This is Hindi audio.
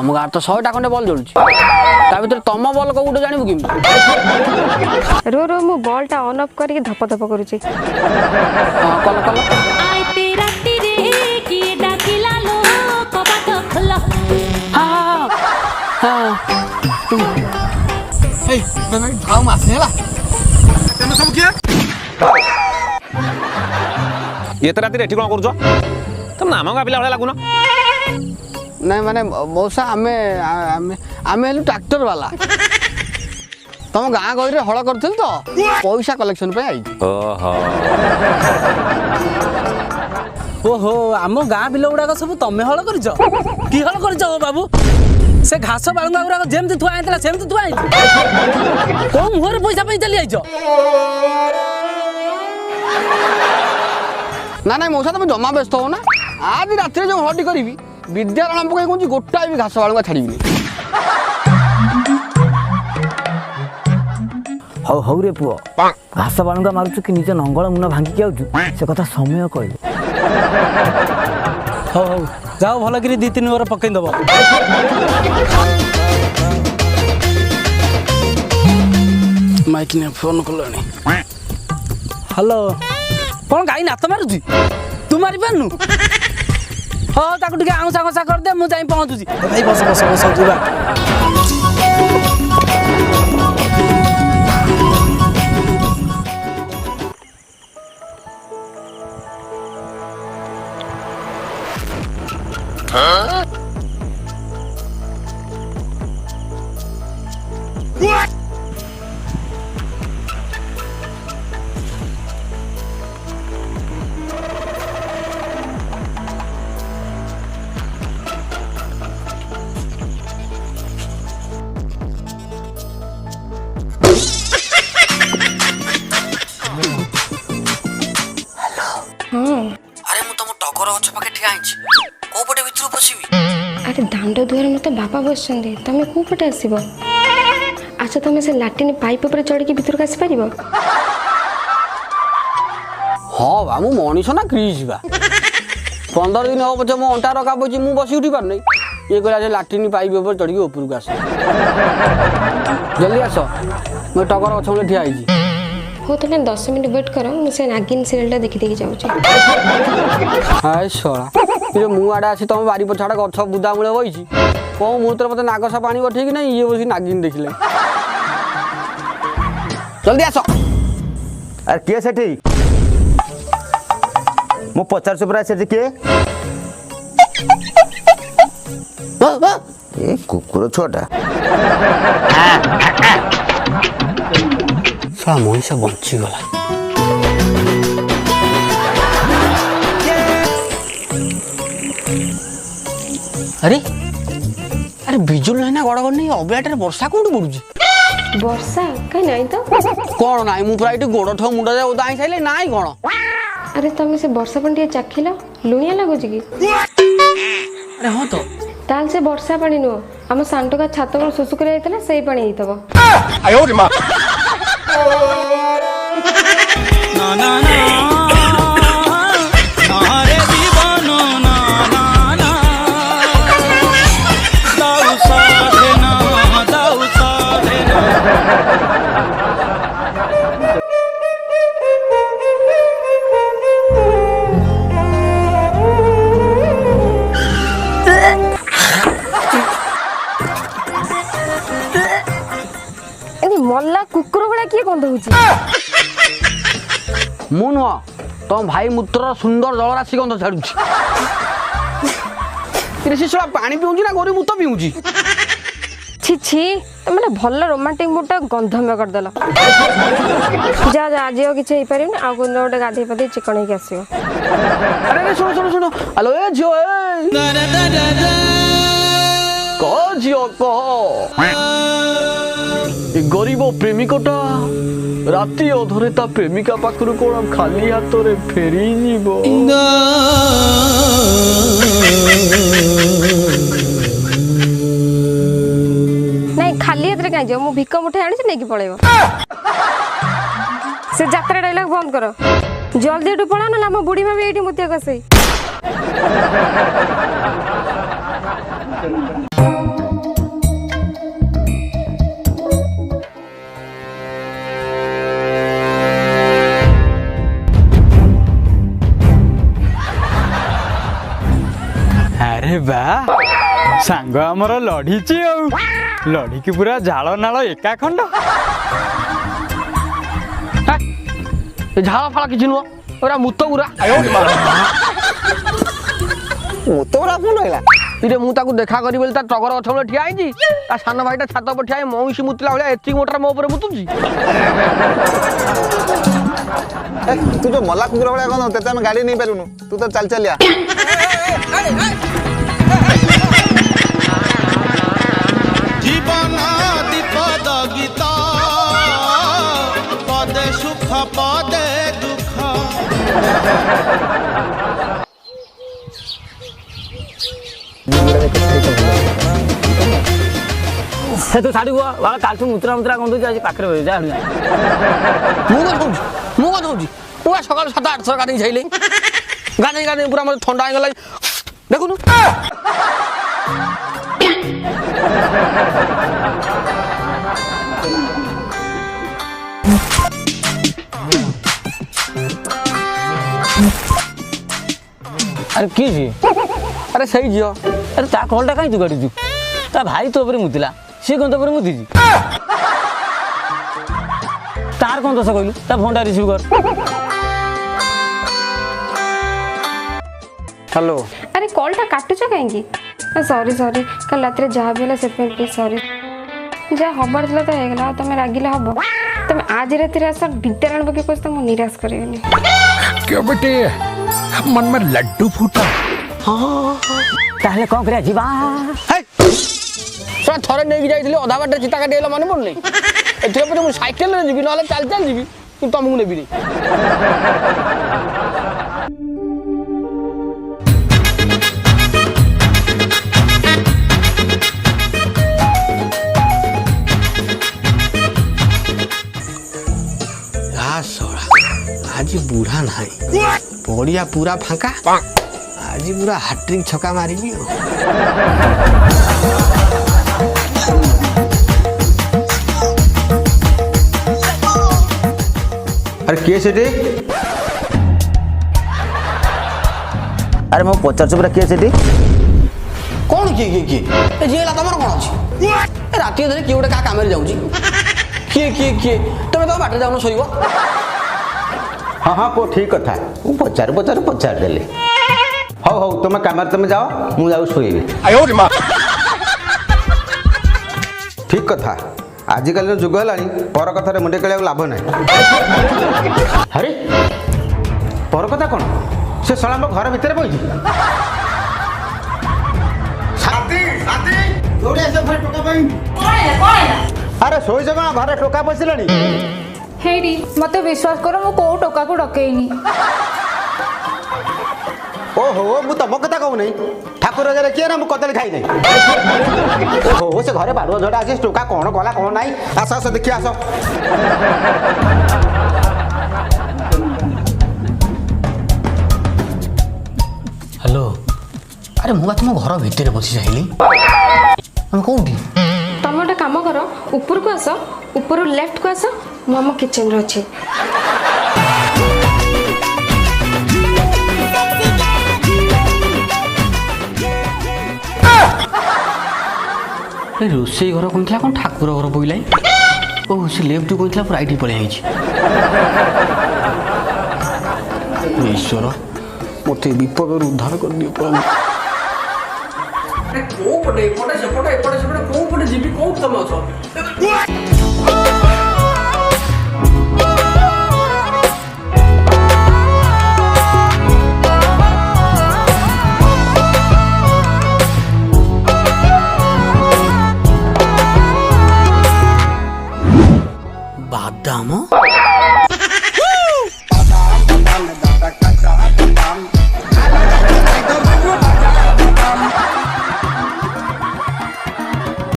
तुम गाँव तो 100टा खंडे बल जलुची ता भीतर तुम बल को गोटे जानबु केमि रो रो मु बॉल टा ऑन ऑफ करके धप धप करूची हां कल कल आईते राती रे किए डाकिला लो कबाट खोल हां हां हे मैं भाव मासे हला तने सब किया ये तो राति रे कोन करूछ तुम नाम का पिला भले लागुना नहीं माने मौसा आमे आमे आमे हेलु ट्रैक्टर वाला तुम गाँ गहरी हल कर तो पैसा कलेक्शन पे आई ओहो ओहो आम गाँ बिल गुड़ाक सब तमें हल कर कि हल कर बाबू से घास बालुंगा गुड़ाक जमती थुआ आइला सेमती थुआ आई को मुहर पैसा पे चली आइछ ना ना मौसा तुम जमा व्यस्त हो ना आज रात जो हल्टी करी विद्यारण पकड़ कौन गोटा भी घास बालुंगा छाड़ी हौ हौ रे पुओ घास बालुंगा मारुचु कि निज नंगल मुन भांगी आउचु से कथा समय कहलु हौ हौ जाओ भल कि 2-3 ओवर पकई दब माइक ने फोन कलानी हेलो कौन गाई नात मारुची तू मारी पारनु हाँ ताकू टिके आउसा घसा कर दे मु जाई पहुंचुची भाई बस बस बस जीवा अरे मु तुम टगर गछ पाखे ठिया आइछि को पटे भितर पसिबी अरे दांड दुआर मते बाबा बसछन्ते तमे को पटे आसीबो अच्छा तमे से लाटिन पाइप ऊपर चढ़ के भीतर आसी परिबो हाँ बा मु मनीष ना क्रीज बा 15 दिन हो पछे मो अंटा रखा बची मु बसी उठी पार नहीं ये कहला जे लाटिन पाइप ऊपर चढ़ के ऊपर को आस जल्दी आस मैं टगर गछ में ठिया आइछि हो तने 10 मिनिट वेट करो मु से नागिन सीरियल टा देखि देखि जाउची हाय सोळा ये मु आडा आसी तुम बारी पछाड़ा गछ बुदा मुळे बइछि को मुहूर्त मते नागसा पानी ठीक नहीं ये बसी नागिन देखिले जल्दी आस अरे के सेठी मु 50 रुपया सेठी के ए कुकुर छोटा सा मनीष बंची गला अरे अरे बिजुल नहीं ना गड़गड़ नहीं अबेलाटे वर्षा कोठी पड़ुची वर्षा कहीं नहीं तो कौन नाई मु पूरा गोड़ ठो मुंडा जाए ओदा आइसाइले नाई कौन अरे तमे से वर्षा पानी चाखिलो लुणिया लागुची की अरे हाँ तो ताल से वर्षा पानी नुह आम सांटो का छात पर सुसु करे आइतला सेही पानी आइतबो ना ना ना रे दीवानो ना ना ना दाऊ साधे ना एनी मल्ला कुकुर बड़ा किए गंध होची मु नुह तुम भाई मूत्र सुंदर जलराशि गंध छाड़ुची शिशुआ पानी पिऊँची ना गोरी मूत पिऊँची छी छी मैंने भल रोमांटिक मूड गंधम्य करदेल जा जा आज किसी हो पारे आ गोटे गाधे पाधे चिकन होगी आसो अरे सुनो सुनो सुनो हेलो ए झियो कह झियो कह गरीब प्रेमिकटा राति अधरे ता प्रेमिका पाखरु कोन खाली हाथ रे फेरी जीवो नहीं खाली हाथ रे काई जाओ मु भिक मुठे आनी से नेकी पळेबो से यात्रा डायलॉग बंद करो जल्दी एटू पळा ना हम बुढ़ी भाभी एठी मुतिया कसई ଆରେ ବା ସାଙ୍ଗ ଆମର ଲଢିଛି ଆଉ ଲଢିକି ପୁରା ଝାଳ ନାଳ ଏକା ଖଣ୍ଡ। ଏ ଝାଳ ଫାଳ କିଛି ନୁହଁ ପୁରା ମୁତ ଗୁରା ମୁତ ଗୁରା କଣ ରହିଲା ଇରେ ମୁଁ ତାକୁ ଦେଖା କରିବି ବୋଲି ତା ଟଗର ଗଛ ମୂଳେ ଠିଆ ହେଇଛି ତା ସାନ ଭାଇଟା ଛାତ ଉପରେ ଠିଆ ହେଇ ମଇଁଷି ମୁତିଲା ଭଳିଆ ଏତିକି ମୋଟା ମୋ ଉପରେ ମୁତୁଛି। ତୁ ଯୋଉ ମଲା କୁକୁର ଭଳିଆ କଣ ତତେ ଆମେ ଗାଡି ନେଇ ପାରିବୁନୁ ତୁ ତ ଚାଲି ଚାଲିଆ। জীবন বিপদ গীত পদে সুখ পদে দুঃখ। ସେ ତୁ ଛାଡ଼ିବୁ ବାବା କାଲିଠୁ ମୁତରା ମୁତରା ଗନ୍ଧୁଛି ଆଜି ପାଖରେ ଯା ମୁଁ କଣ କହୁଛି ମୁଁ ପୁରା ସକାଳୁ 7-8 ଥର ଗାଧେଇ ସାଇଲେኝ ଗାଧେଇ ପୁରା ମୋତେ ଥଣ୍ଡା ହେଇଗଲା ଦେଖୁନୁ। ଆରେ କିଏ ସିଏ? ଆରେ ସେଇ ଝିଅ। ଆରେ ତା କଲଟା କାହିଁ ତୁ କାଟୁଛୁ? ତା ଭାଇ ତୋ ଉପରେ ମୁତିଲା ସିଏ କଣ ତୋ ଉପରେ ମୁତିଛି? ତାର କଣ ଦୋଷ କହିଲୁ? ତା ଫୋନଟା ରିସିଭ୍ କର। ହ୍ୟାଲୋ। ଆରେ କଲ୍ଟା କାଟୁଛ କାହିଁକି? ସରି ସରି କାଲି ରାତିରେ ଯାହା ବି ହେଲା ସେଥିପାଇଁ ପ୍ଲିଜ୍ ସରି। ଯାହା ହବାର ଥିଲା ତ ହେଇଗଲା ଆଉ ତମେ ରାଗିଲେ ହବ? ତମେ ଆଜି ରାତିରେ ଆସ ଭିତରେ ଆଣିବ କି କହୁଛ ମୁଁ ନିରାଶ କରିବିନି। क्यों बेटे मन में लड्डू फूटा। ତାହେଲେ କଣ କରିବା ଯିବା? ଥରେ ନେଇକି ଯାଇଥିଲି ଅଧା ବାଟରେ ଚିତା କାଟି ହେଲା ମନେ ପଡୁନି ଏଥିରେ ପରେ ମୁଁ ସାଇକେଲରେ ଯିବି ନହେଲେ ଚାଲି ଚାଲି ଯିବି କିନ୍ତୁ ତମକୁ ନେବିନି। ଆଜି ବୁଢା ନାହିଁ ପଡିଆ ପୁରା ଫାଙ୍କା ଆଜି ପୁରା ହାଟ୍ରିକ ଛକା ମାରିବି ଆଉ। ଆରେ କିଏ ସେଠି? ଆରେ ମୁଁ ପଚାରୁଛୁ ପୁରା କିଏ ସେଠି? କଣ କିଏ କିଏ କିଏ ଏ ଝିଅ ହେଲା ତମର କଣ ଅଛି? ଏ ରାତି ଅଧରେ କିଏ ଗୋଟେ କାହା କାମରେ ଯାଉଛି କିଏ କିଏ କିଏ ତମେ ତମ ବାଟରେ ଯାଉନ ଶୋଇବ? ହଁ ହଁ କୁହ ଠିକ କଥା ମୁଁ ପଚାରିଦେଲି। ହଉ ହଉ ତମେ କାମରେ ତମେ ଯାଅ ମୁଁ ଯାଉ ଶୋଇବି। ଠିକ କଥା ଆଜିକାଲିର ଯୁଗ ହେଲାଣି ପର କଥାରେ ମୁଣ୍ଡେ ଖେଳିବାକୁ ଲାଭ ନାହିଁ। ଆରେ ପର କଥା କଣ ସେ ଶଳା ଆମ ଘର ଭିତରେ ବଇଛି। ଆରେ ଶୋଇଛ କଣ ଘରେ ଟୋକା ପଶିଲାଣି? ହେଇଟି ମତେ ବିଶ୍ୱାସ କର ମୁଁ କୋଉ ଟୋକାକୁ ଡକେଇନି। ଓହୋ ମୁଁ ତମ କଥା କହୁନି ଠାକୁର ଜାଗାରେ କିଏ ନା ମୁଁ କଦଳୀ ଖାଇନାହିଁ। ଓହୋ ସେ ଘରେ ବାଡୁଆ ଝଡା ଅଛି ଟୋକା କଣ କଲା କଣ ନାହିଁ ଆସ ଆସ ଦେଖି ଆସ। ହ୍ୟାଲୋ। ଆରେ ମୁଁ ବା ତମ ଘର ଭିତରେ ବସି ସାଇଲି ତମେ କୋଉଠି? ତମେ ଗୋଟେ କାମ କର ଉପରକୁ ଆସ ଉପରୁ ଲେଫ୍ଟକୁ ଆସ ମୁଁ ଆମ କିଚେନରେ ଅଛି। ରୋଷେଇ ଘର କହିଥିଲା କଣ ଠାକୁର ଘର ପଇଲାଇ ଓହ ସେ ଲେଫ୍ଟ କହିଥିଲା ପୁରା ରାଇଟ୍ ପଳେଇ ଆଇଛି। ଈଶ୍ୱର ମୋତେ ବିପଦରୁ ଉଦ୍ଧାର କରିଦିଅ ପ୍ରଭୁ। କୋଉ ପଟେ ଏପଟେ ସେପଟେ କୋଉ ପଟେ ଯିବି କୋଉଠି ତମେ ଅଛ? ବାଦାମ